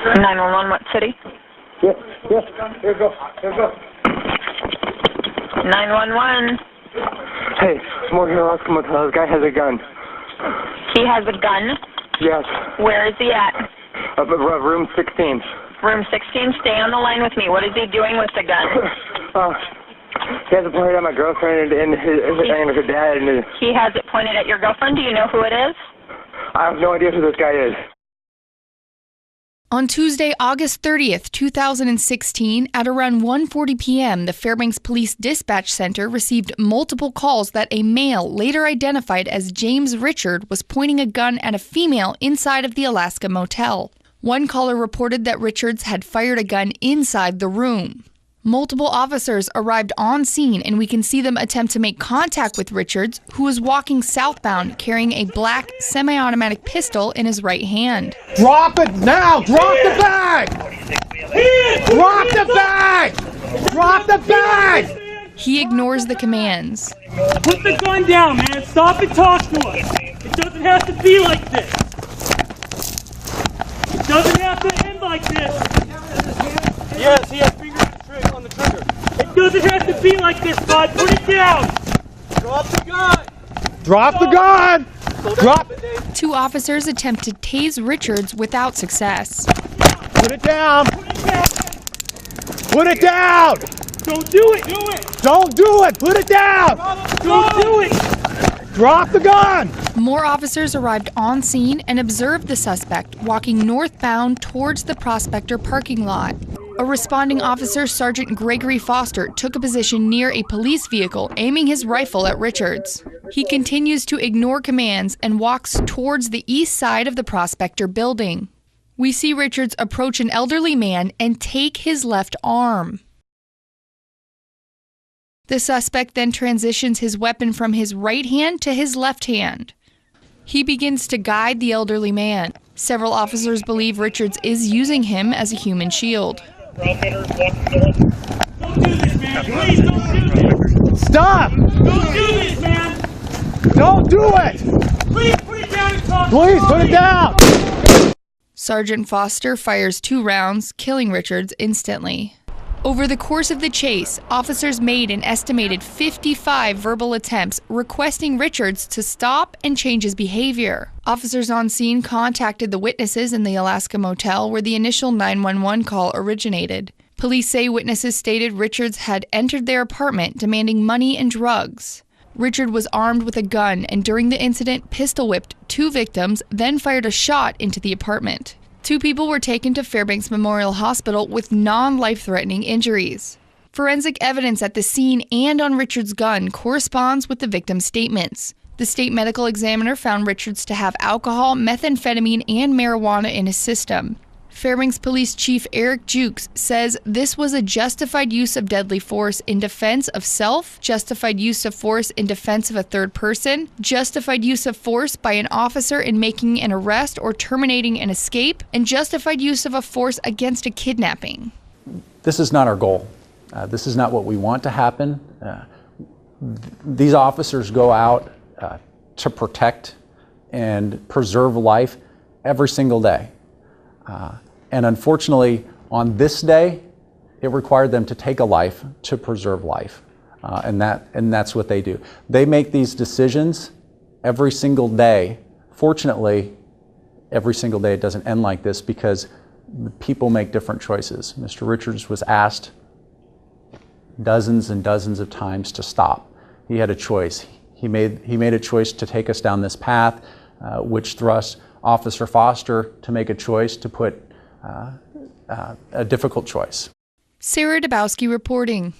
911, what city? Yes, here we go. 911. Hey, smoking Alaska Motel. This guy has a gun. He has a gun? Yes. Where is he at? Room 16. Room 16? Stay on the line with me. What is he doing with the gun? He has it pointed at my girlfriend and her dad. He has it pointed at your girlfriend? Do you know who it is? I have no idea who this guy is. On Tuesday, August 30th, 2016, at around 1:40 p.m., the Fairbanks Police Dispatch Center received multiple calls that a male, later identified as James Richard, was pointing a gun at a female inside of the Alaska Motel. One caller reported that Richards had fired a gun inside the room. Multiple officers arrived on scene, and we can see them attempt to make contact with Richards, who was walking southbound carrying a black semi-automatic pistol in his right hand. Drop it now! Drop the bag! Drop the bag! Drop the bag! He ignores the commands. Put the gun down, man. Stop and talk to us. It doesn't have to be like this. It doesn't have to end like this. Yes, he has fingers on the trigger. It doesn't have to be like this, bud. Put it down. Drop the gun. Drop the gun. Drop it. Two officers attempt to tase Richards without success. Put it down. Put it down. Don't do it. Do it. Don't do it. Put it down. Don't do it. Drop the gun. More officers arrived on scene and observed the suspect walking northbound towards the Prospector parking lot. A responding officer, Sergeant Gregory Foster, took a position near a police vehicle, aiming his rifle at Richards. He continues to ignore commands and walks towards the east side of the Prospector building. We see Richards approach an elderly man and take his left arm. The suspect then transitions his weapon from his right hand to his left hand. He begins to guide the elderly man. Several officers believe Richards is using him as a human shield. Don't do this, man. Please don't do this. Stop. Don't do this, man. Don't do it. Please put it down and talk. Please put it down. Sergeant Foster fires 2 rounds, killing Richards instantly. Over the course of the chase, officers made an estimated 55 verbal attempts requesting Richards to stop and change his behavior. Officers on scene contacted the witnesses in the Alaska Motel where the initial 911 call originated. Police say witnesses stated Richards had entered their apartment demanding money and drugs. Richard was armed with a gun and during the incident pistol whipped 2 victims, then fired a shot into the apartment. 2 people were taken to Fairbanks Memorial Hospital with non-life-threatening injuries. Forensic evidence at the scene and on Richards' gun corresponds with the victims' statements. The state medical examiner found Richards to have alcohol, methamphetamine, and marijuana in his system. Fairbanks Police Chief Eric Jukes says this was a justified use of deadly force in defense of self, justified use of force in defense of a third person, justified use of force by an officer in making an arrest or terminating an escape, and justified use of a force against a kidnapping. This is not our goal. This is not what we want to happen. These officers go out to protect and preserve life every single day. And unfortunately, on this day, it required them to take a life to preserve life. And that's what they do. They make these decisions every single day. Fortunately, every single day it doesn't end like this because people make different choices. Mr. Richards was asked dozens and dozens of times to stop. He had a choice. He made a choice to take us down this path, which thrust Officer Foster to make a choice to put a difficult choice. Sarah Dubowski reporting.